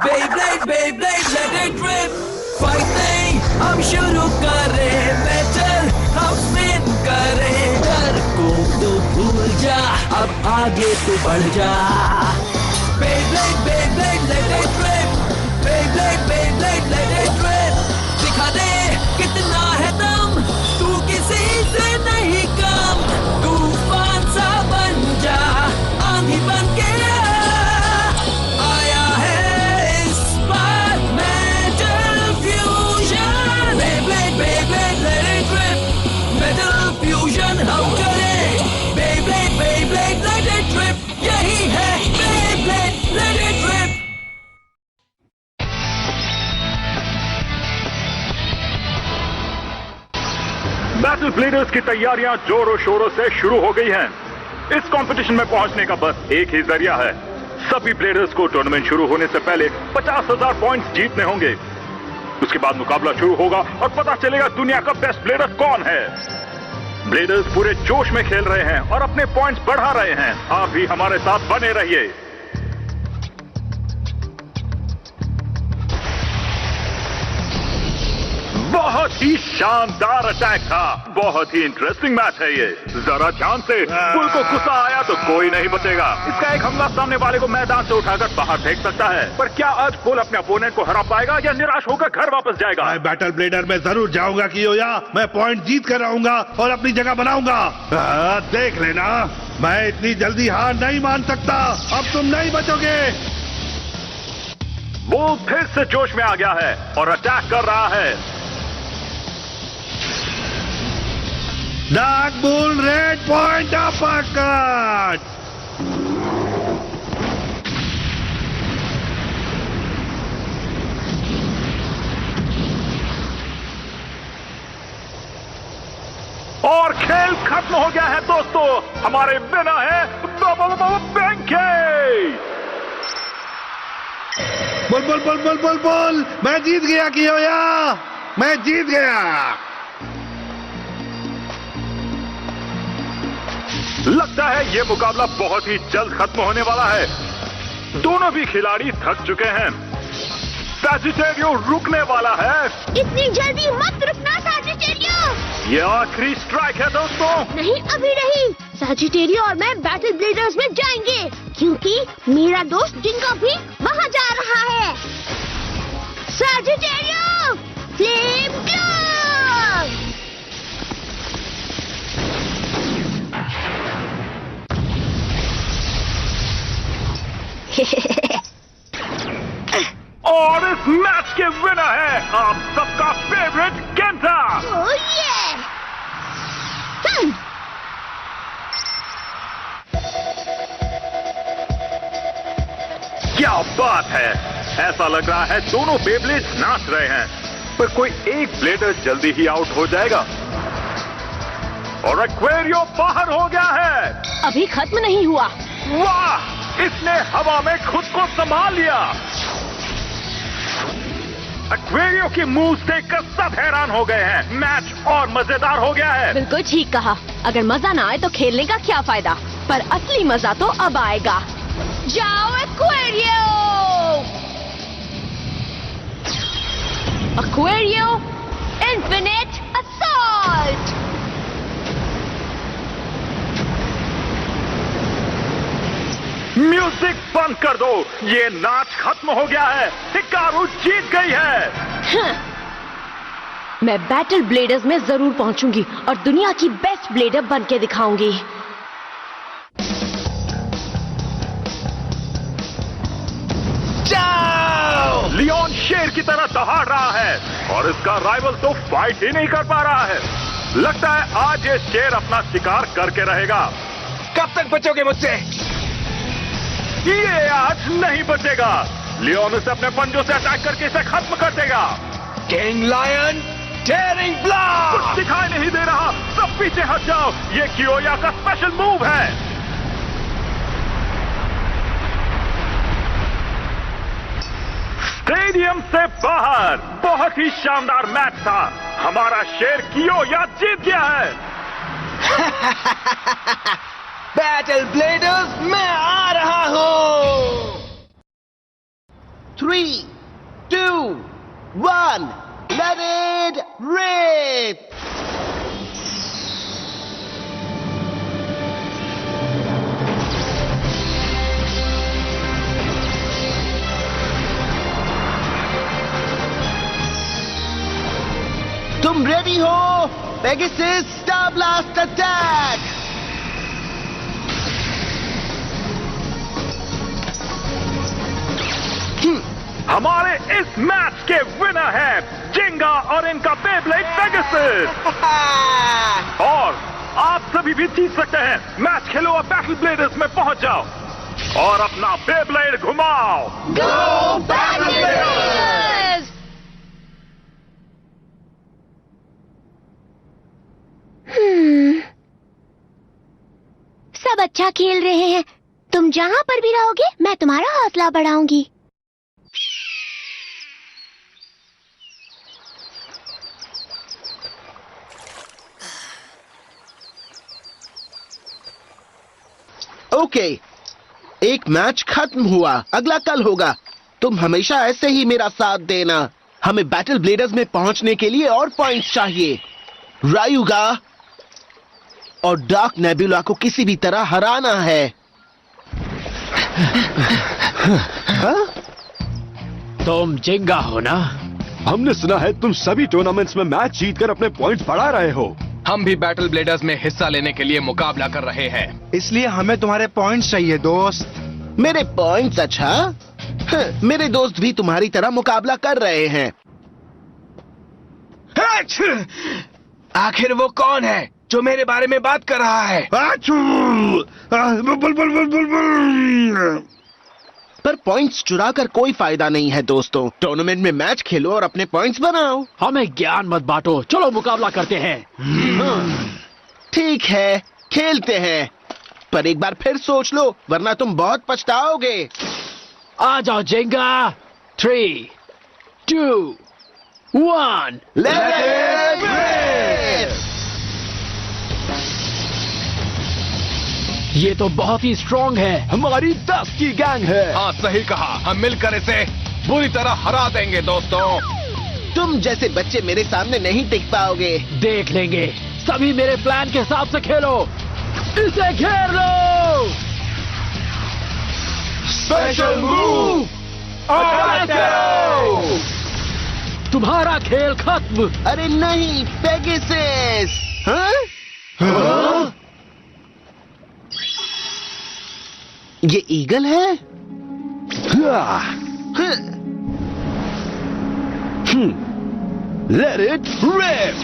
Beyblade, Beyblade, let it rip. Fighting, हम शुरू करें बैटल, हम स्पिन करें। डर को तो भूल जा, अब आगे तो बढ़ जा। Beyblade, Beyblade, let it rip. Beyblade, Beyblade, let it rip. दिखा दे कितना है दम, तू किसी से नहीं कम। तूफान सा बन जा, आंधी बन के आया है इस बार metal fusion. Beyblade, Beyblade, let it rip. Metal fusion हम करें। Beyblade, Beyblade, let it rip. यही है Beyblade, let it rip. Battle bladers की तैयारियां जोरों शोरों से शुरू हो गई हैं। इस कंपटीशन में पहुंचने का बस एक ही जरिया है। सभी ब्लेडर्स को टूर्नामेंट शुरू होने से पहले 50,000 पॉइंट्स जीतने होंगे। उसके बाद मुकाबला शुरू होगा और पता चलेगा दुनिया का बेस्ट ब्लेडर कौन है। ब्लेडर्स पूरे जोश में खेल रहे हैं और अपने पॉइंट्स बढ़ा रहे हैं। आप भी हमारे साथ बने रहिए। बहुत ही शानदार अटैक था। बहुत ही इंटरेस्टिंग मैच है ये। जरा ध्यान से, बुल को गुस्सा आया तो कोई नहीं बचेगा। इसका एक हमला सामने वाले को मैदान से उठाकर बाहर फेंक सकता है। पर क्या आज बुल अपने अपोनेंट को हरा पाएगा या निराश होकर घर वापस जाएगा? मैं बैटल ब्लेडर में जरूर जाऊंगा कियोया। मैं पॉइंट जीत कर आऊंगा और अपनी जगह बनाऊंगा। देख लेना, मैं इतनी जल्दी हार नहीं मान सकता। अब तुम नहीं बचोगे। बुल फिर से जोश में आ गया है और अटैक कर रहा है। Dark bull red point uppercut. और खेल खत्म हो गया है दोस्तों। हमारे विनर है Benkei. Bull bull bull bull bull bull, मैं जीत गया कियोया, मैं जीत गया। लगता है ये मुकाबला बहुत ही जल्द खत्म होने वाला है। दोनों भी खिलाड़ी थक चुके हैं। सैजिटेरियो रुकने वाला है। इतनी जल्दी मत रुकना सैजिटेरियो। ये आखिरी स्ट्राइक है दोस्तों। नहीं, अभी नहीं। सैजिटेरियो और मैं बैटल ब्लेडर्स में जाएंगे क्योंकि मेरा दोस्त जिंका भी वहाँ जा रहा है। सैजिटेरियो, फ्लेम ग्लो। और इस मैच के विनर है आप सबका फेवरेट केंटा। ओह ये। क्या बात है। ऐसा लग रहा है दोनों बेब्लेड्स नाच रहे हैं, पर कोई एक ब्लेडर जल्दी ही आउट हो जाएगा। और एक्वेरियो बाहर हो गया है। अभी खत्म नहीं हुआ। वाह, इसने हवा में खुद को संभाल लिया। एक्वेरियो की मूव्स देखकर सब हैरान हो गए हैं। मैच और मजेदार हो गया है। बिल्कुल ठीक कहा। अगर मजा ना आए तो खेलने का क्या फायदा, पर असली मजा तो अब आएगा। जाओ एक्वेरियो। एक्वेरियो इन्फिनिट असॉल्ट। म्यूजिक बंद कर दो। ये नाच खत्म हो गया है। हिकारू जीत गई है। मैं बैटल ब्लेडर्स में जरूर पहुंचूंगी और दुनिया की बेस्ट ब्लेडर बन के दिखाऊंगी। जाओ! लियोन शेर की तरह दहाड़ रहा है और इसका राइवल तो फाइट ही नहीं कर पा रहा है। लगता है आज ये शेर अपना शिकार करके रहेगा। कब तक बचोगे मुझसे? ये आज नहीं बचेगा। लियोन उसे अपने पंजों से अटैक करके इसे खत्म कर देगा। किंग लायन टेयरिंग कुछ ब्लॉक। दिखाई नहीं दे रहा। सब पीछे हट जाओ। ये कियोया का स्पेशल मूव है। स्टेडियम से बाहर बहुत ही शानदार मैच था। हमारा शेर कियोया जीत गया है। बैटल ब्लेडर्स मैं आ रहा हूं। 3, 2, 1, let it rip! तुम रेडी हो? Pegasus star blast attack! हमारे इस मैच के विनर है जिंगा और इनका बेब्लेड पेगासस। और आप सभी भी जीत सकते हैं। मैच खेलो और बैटल ब्लेडर्स में पहुंच जाओ और अपना बेब्लेड घुमाओ। गो बैटल ब्लेडर्स! सब अच्छा खेल रहे हैं। तुम जहाँ पर भी रहोगे मैं तुम्हारा हौसला बढ़ाऊंगी। ओके, एक मैच खत्म हुआ, अगला कल होगा। तुम हमेशा ऐसे ही मेरा साथ देना। हमें बैटल ब्लेडर्स में पहुंचने के लिए और पॉइंट्स चाहिए। रायुगा और डार्क नेबुला को किसी भी तरह हराना है। हाँ? तुम जिंगा हो ना? हमने सुना है तुम सभी टूर्नामेंट्स में मैच जीतकर अपने पॉइंट्स बढ़ा रहे हो। हम भी बैटल ब्लेडर्स में हिस्सा लेने के लिए मुकाबला कर रहे हैं। इसलिए हमें तुम्हारे पॉइंट्स चाहिए दोस्त। मेरे पॉइंट्स? अच्छा, मेरे दोस्त भी तुम्हारी तरह मुकाबला कर रहे हैं। आखिर वो कौन है जो मेरे बारे में बात कर रहा है? पर पॉइंट्स चुराकर कोई फायदा नहीं है दोस्तों। टूर्नामेंट में मैच खेलो और अपने पॉइंट्स बनाओ। हमें ज्ञान मत बांटो, चलो मुकाबला करते हैं। ठीक है, खेलते हैं, पर एक बार फिर सोच लो वरना तुम बहुत पछताओगे। आ जाओ जिंगा। 3, 2, 1 Let it rip! ये तो बहुत ही स्ट्रॉन्ग है। हमारी 10 की गैंग है। हाँ, सही कहा। हम मिलकर इसे बुरी तरह हरा देंगे दोस्तों। तुम जैसे बच्चे मेरे सामने नहीं टिक पाओगे। देख लेंगे। सभी मेरे प्लान के हिसाब से खेलो। इसे घेर लो। स्पेशल मूव, अटैक करो। तुम्हारा खेल खत्म। अरे नहीं, पेगासस! हाँ? ये ईगल है? Let it rip!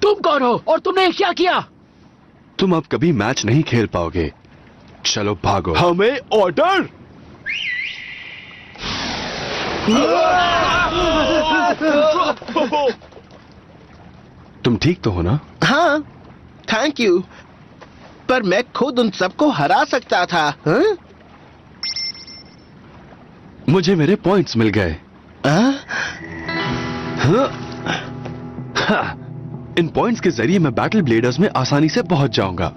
तुम कौन हो और तुमने क्या किया? तुम अब कभी मैच नहीं खेल पाओगे। चलो भागो। हमें ऑर्डर। तुम ठीक तो हो ना? हाँ, थैंक यू। पर मैं खुद उन सबको हरा सकता था। हाँ? मुझे मेरे पॉइंट्स मिल गए। इन पॉइंट्स के जरिए मैं बैटल ब्लेडर्स में आसानी से पहुंच जाऊंगा।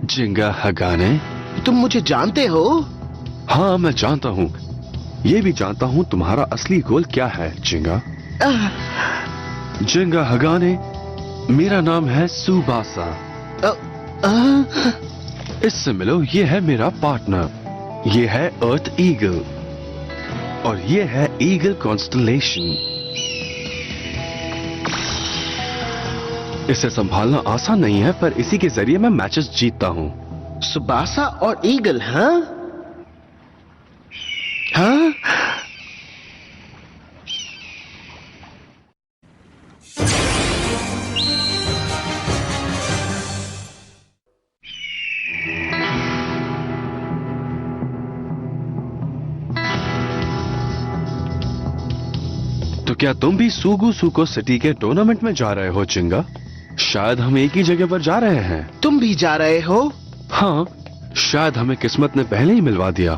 जिंगा हगाने, तुम मुझे जानते हो? हाँ, मैं जानता हूँ। ये भी जानता हूँ तुम्हारा असली गोल क्या है जिंगा। जिंगा हगाने, मेरा नाम है सुबासा। इससे मिलो, ये है मेरा पार्टनर। ये है अर्थ ईगल और ये है ईगल कॉन्स्टलेशन। इसे संभालना आसान नहीं है, पर इसी के जरिए मैं मैचेस जीतता हूँ। सुबासा और ईगल, हाँ? हाँ? तो क्या तुम भी सुगु सुको सिटी के टूर्नामेंट में जा रहे हो जिंगा? शायद हम एक ही जगह पर जा रहे हैं। तुम भी जा रहे हो? हाँ, शायद हमें किस्मत ने पहले ही मिलवा दिया।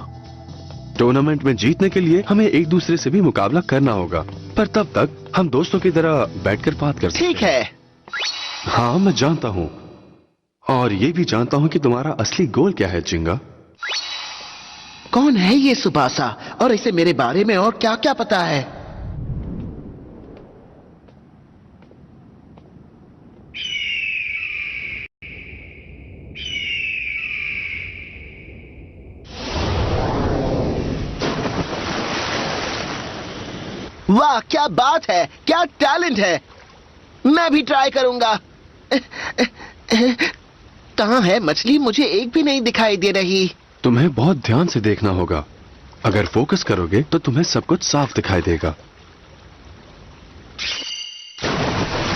टूर्नामेंट में जीतने के लिए हमें एक दूसरे से भी मुकाबला करना होगा, पर तब तक हम दोस्तों की तरह बैठकर बात कर सकते हैं। ठीक है। हाँ, मैं जानता हूँ, और ये भी जानता हूँ कि तुम्हारा असली गोल क्या है जिंगा। कौन है ये सुबासा और इसे मेरे बारे में और क्या क्या पता है? वाह, क्या बात है, क्या टैलेंट है। मैं भी ट्राई करूंगा। कहाँ है मछली? मुझे एक भी नहीं दिखाई दे रही। तुम्हें बहुत ध्यान से देखना होगा। अगर फोकस करोगे तो तुम्हें सब कुछ साफ दिखाई देगा।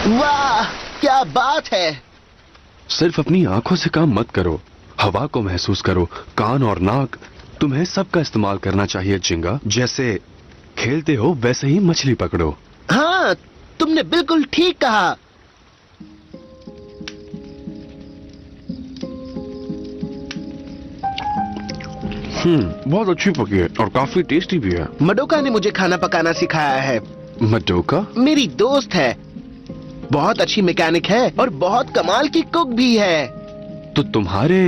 वाह, क्या बात है। सिर्फ अपनी आंखों से काम मत करो, हवा को महसूस करो। कान और नाक, तुम्हें सबका इस्तेमाल करना चाहिए जिंगा। जैसे खेलते हो वैसे ही मछली पकड़ो। हाँ, तुमने बिल्कुल ठीक कहा। बहुत अच्छी पकी है और काफी टेस्टी भी है। मडोका ने मुझे खाना पकाना सिखाया है। मडोका मेरी दोस्त है, बहुत अच्छी मैकेनिक है और बहुत कमाल की कुक भी है। तो तुम्हारे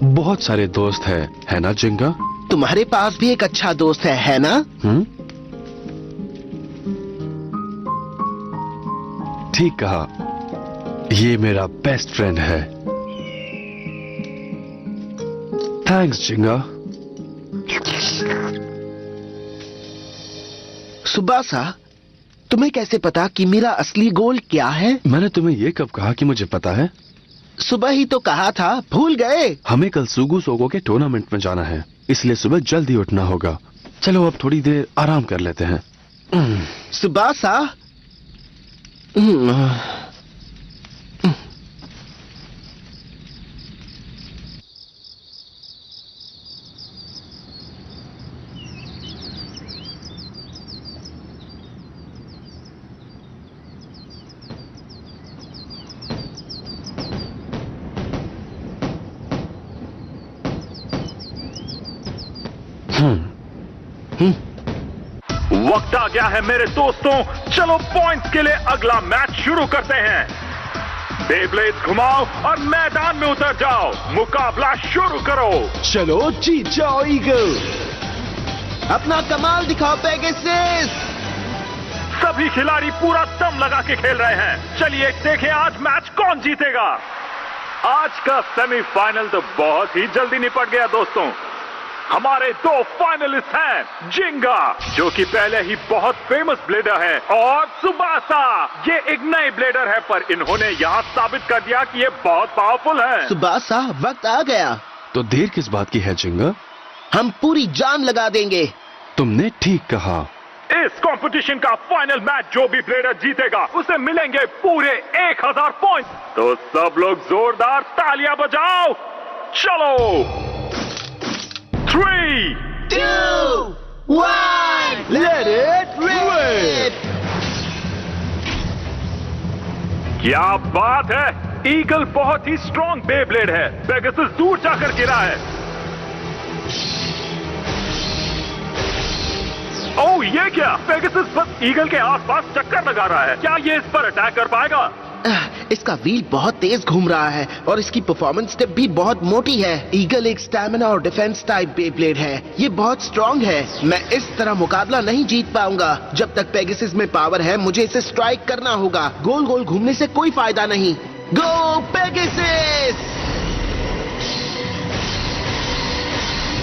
बहुत सारे दोस्त है ना जिंगा? तुम्हारे पास भी एक अच्छा दोस्त है ना? ठीक कहा, ये मेरा बेस्ट फ्रेंड है। थैंक्स जिंगा। सुबासा, तुम्हें कैसे पता कि मेरा असली गोल क्या है? मैंने तुम्हें ये कब कहा कि मुझे पता है? सुबह ही तो कहा था, भूल गए? हमें कल सुगु सोगो के टूर्नामेंट में जाना है, इसलिए सुबह जल्दी उठना होगा। चलो अब थोड़ी देर आराम कर लेते हैं। सुबासा, वक्त आ गया है मेरे दोस्तों, चलो पॉइंट्स के लिए अगला मैच शुरू करते हैं। बेब्लेड्स घुमाओ और मैदान में उतर जाओ, मुकाबला शुरू करो। चलो जीत जाओ ईगल। अपना कमाल दिखाओ पेगासस। सभी खिलाड़ी पूरा दम लगा के खेल रहे हैं। चलिए देखें आज मैच कौन जीतेगा। आज का सेमीफाइनल तो बहुत ही जल्दी निपट गया दोस्तों। हमारे दो फाइनलिस्ट हैं, जिंगा जो कि पहले ही बहुत फेमस ब्लेडर है, और सुबासा, ये एक नए ब्लेडर है, पर इन्होंने यहाँ साबित कर दिया कि ये बहुत पावरफुल है। सुबासा, वक्त आ गया। तो देर किस बात की है जिंगा? हम पूरी जान लगा देंगे। तुमने ठीक कहा। इस कंपटीशन का फाइनल मैच जो भी प्लेयर जीतेगा उसे मिलेंगे पूरे 1000 पॉइंट। तो सब लोग जोरदार तालियां बजाओ। चलो 3, 2, 1, let it rip! क्या बात है, ईगल बहुत ही स्ट्रॉन्ग बेब्लेड है। पेगासस दूर जाकर गिरा है। ओह, ये क्या? पेगासस बस ईगल के आसपास चक्कर लगा रहा है। क्या ये इस पर अटैक कर पाएगा? इसका व्हील बहुत तेज घूम रहा है और इसकी परफॉर्मेंस टिप भी बहुत मोटी है। ईगल एक स्टैमिना और डिफेंस टाइप बेब्लेड है। ये बहुत स्ट्रॉन्ग है। मैं इस तरह मुकाबला नहीं जीत पाऊंगा। जब तक पेगासस में पावर है, मुझे इसे स्ट्राइक करना होगा। गोल गोल घूमने से कोई फायदा नहीं। गो पेगासस!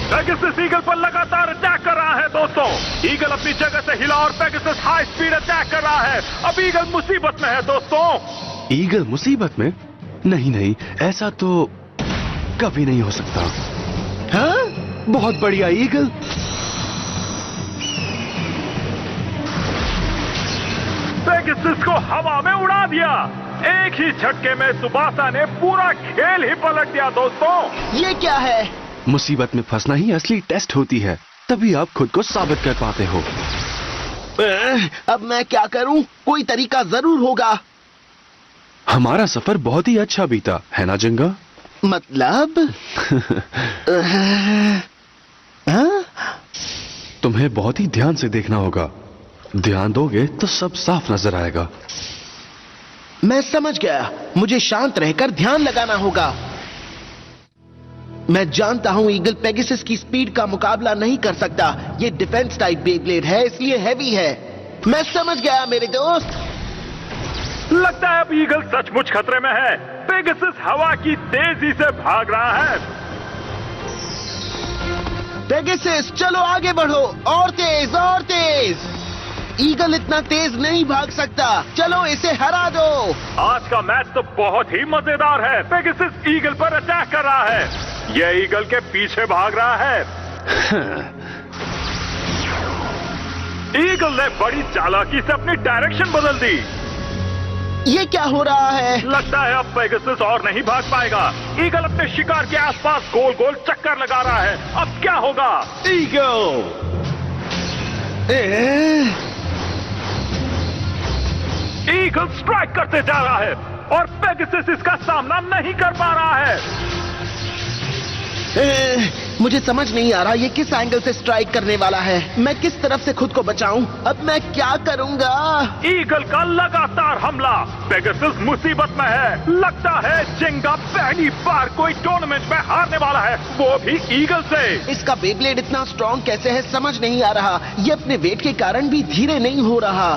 पेगासस ईगल पर लगातार अटैक कर रहा है दोस्तों। ईगल अपनी जगह से हिला और पेगासस हाई स्पीड अटैक कर रहा है। अब ईगल मुसीबत में है दोस्तों। ईगल मुसीबत में? नहीं नहीं, ऐसा तो कभी नहीं हो सकता। हाँ? बहुत बढ़िया ईगल। पेगासस को हवा में उड़ा दिया। एक ही झटके में सुबासा ने पूरा खेल ही पलट दिया दोस्तों। ये क्या है? मुसीबत में फंसना ही असली टेस्ट होती है, तभी आप खुद को साबित कर पाते हो। अब मैं क्या करूं? कोई तरीका जरूर होगा। हमारा सफर बहुत ही अच्छा बीता है ना जिंगा? मतलब हाँ? तुम्हें बहुत ही ध्यान से देखना होगा। ध्यान दोगे तो सब साफ नजर आएगा। मैं समझ गया, मुझे शांत रहकर ध्यान लगाना होगा। मैं जानता हूं ईगल पेगासस की स्पीड का मुकाबला नहीं कर सकता। ये डिफेंस टाइप बेब्लेड है, इसलिए हैवी है। मैं समझ गया मेरे दोस्त। लगता है अब ईगल सचमुच खतरे में है। पेगासस हवा की तेजी से भाग रहा है। पेगासस चलो आगे बढ़ो, और तेज और तेज। ईगल इतना तेज नहीं भाग सकता, चलो इसे हरा दो। आज का मैच तो बहुत ही मजेदार है। पेगासस ईगल पर अटैक कर रहा है। यह ईगल के पीछे भाग रहा है। ईगल ने बड़ी चालाकी से अपनी डायरेक्शन बदल दी। ये क्या हो रहा है? लगता है अब पेगासस और नहीं भाग पाएगा। ईगल अपने शिकार के आसपास गोल गोल चक्कर लगा रहा है। अब क्या होगा? ईगल ईगल स्ट्राइक करते जा रहा है और पेगासस इसका सामना नहीं कर पा रहा है। मुझे समझ नहीं आ रहा ये किस एंगल से स्ट्राइक करने वाला है। मैं किस तरफ से खुद को बचाऊं? अब मैं क्या करूंगा? ईगल का लगातार हमला। पेगासस मुसीबत में है। लगता है जिंगा पहली बार कोई टूर्नामेंट में हारने वाला है, वो भी ईगल से। इसका बेब्लेड इतना स्ट्रॉन्ग कैसे है समझ नहीं आ रहा। ये अपने वेट के कारण भी धीरे नहीं हो रहा।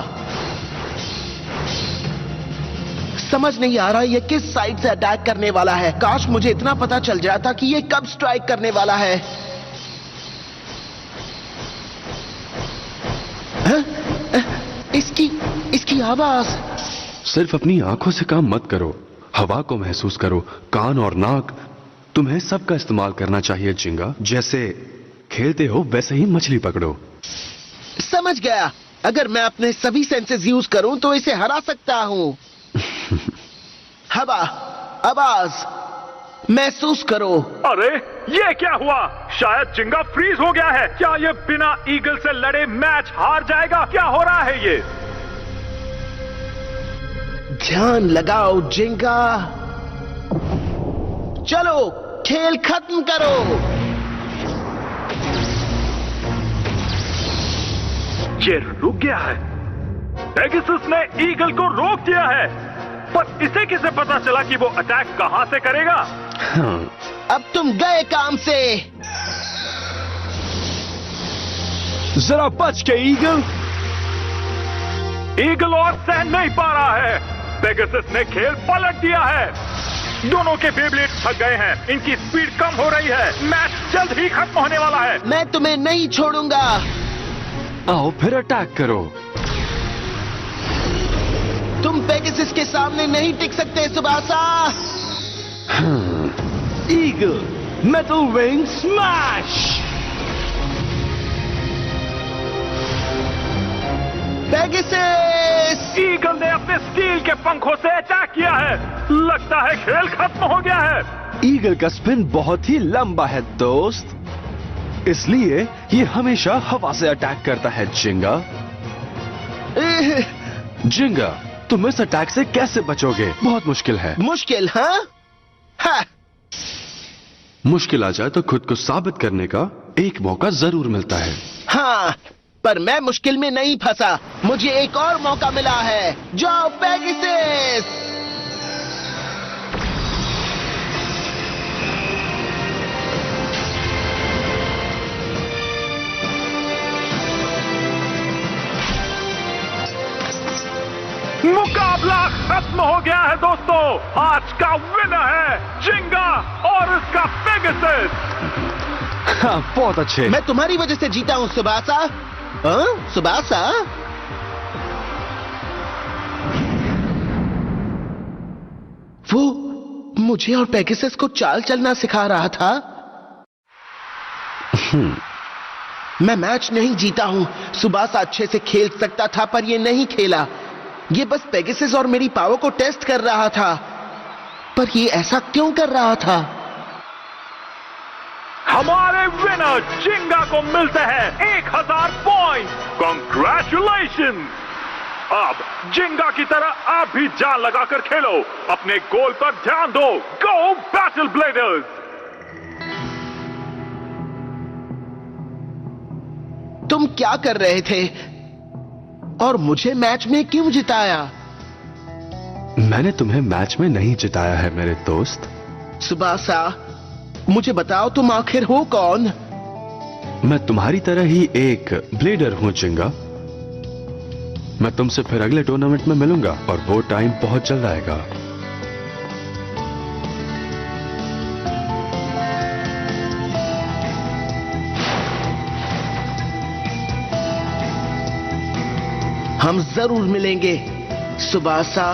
समझ नहीं आ रहा ये किस साइड से अटैक करने वाला है। काश मुझे इतना पता चल जाता कि ये कब स्ट्राइक करने वाला है। इसकी आवाज। सिर्फ अपनी आंखों से काम मत करो, हवा को महसूस करो। कान और नाक, तुम्हें सबका इस्तेमाल करना चाहिए जिंगा। जैसे खेलते हो वैसे ही मछली पकड़ो। समझ गया। अगर मैं अपने सभी सेंसेस यूज करूं तो इसे हरा सकता हूं। हवा, आवाज महसूस करो। अरे ये क्या हुआ? शायद जिंगा फ्रीज हो गया है। क्या ये बिना ईगल से लड़े मैच हार जाएगा? क्या हो रहा है ये? ध्यान लगाओ जिंगा। चलो खेल खत्म करो। ये रुक गया है। पेगासस ने ईगल को रोक दिया है, पर इसे कैसे पता चला कि वो अटैक कहां से करेगा? अब तुम गए काम से। जरा बच के ईगल। ईगल और सहन नहीं पा रहा है। पेगासस ने खेल पलट दिया है। दोनों के बेब्लेड थक गए हैं। इनकी स्पीड कम हो रही है। मैच जल्द ही खत्म होने वाला है। मैं तुम्हें नहीं छोड़ूंगा। आओ फिर अटैक करो। तुम पेगासस के सामने नहीं टिक सकते Tsubasa. Eagle metal wing smash. Pegasus! Eagle ने अपने स्टील के पंखों से अटैक किया है। लगता है खेल खत्म हो गया है। ईगल का स्पिन बहुत ही लंबा है दोस्त, इसलिए ये हमेशा हवा से अटैक करता है जिंगा। जिंगा, तुम इस अटैक से कैसे बचोगे? बहुत मुश्किल है। मुश्किल? हाँ। मुश्किल आ जाए तो खुद को साबित करने का एक मौका जरूर मिलता है। हाँ, पर मैं मुश्किल में नहीं फंसा। मुझे एक और मौका मिला है। जाओ पेगासस! मुकाबला खत्म हो गया है दोस्तों। आज का विनर है जिंगा और उसका पेगासस। हाँ, बहुत अच्छे। मैं तुम्हारी वजह से जीता हूँ सुबासा। सुबासा? वो मुझे और पेगासस को चाल चलना सिखा रहा था। मैं मैच नहीं जीता हूं। सुबासा अच्छे से खेल सकता था पर ये नहीं खेला। ये बस पेगासस और मेरी पावर को टेस्ट कर रहा था। पर ये ऐसा क्यों कर रहा था? हमारे विनर जिंगा को मिलते हैं 1000 पॉइंट। कॉन्ग्रेचुलेशन! अब जिंगा की तरह आप भी जान लगाकर खेलो, अपने गोल पर ध्यान दो। गो बैटल ब्लेडर्स! तुम क्या कर रहे थे और मुझे मैच में क्यों जिताया? मैंने तुम्हें मैच में नहीं जिताया है मेरे दोस्त। सुबासा, मुझे बताओ तुम आखिर हो कौन? मैं तुम्हारी तरह ही एक ब्लेडर हूं जिंगा। मैं तुमसे फिर अगले टूर्नामेंट में मिलूंगा और वो टाइम बहुत जल्द आएगा। हम जरूर मिलेंगे सुबासा।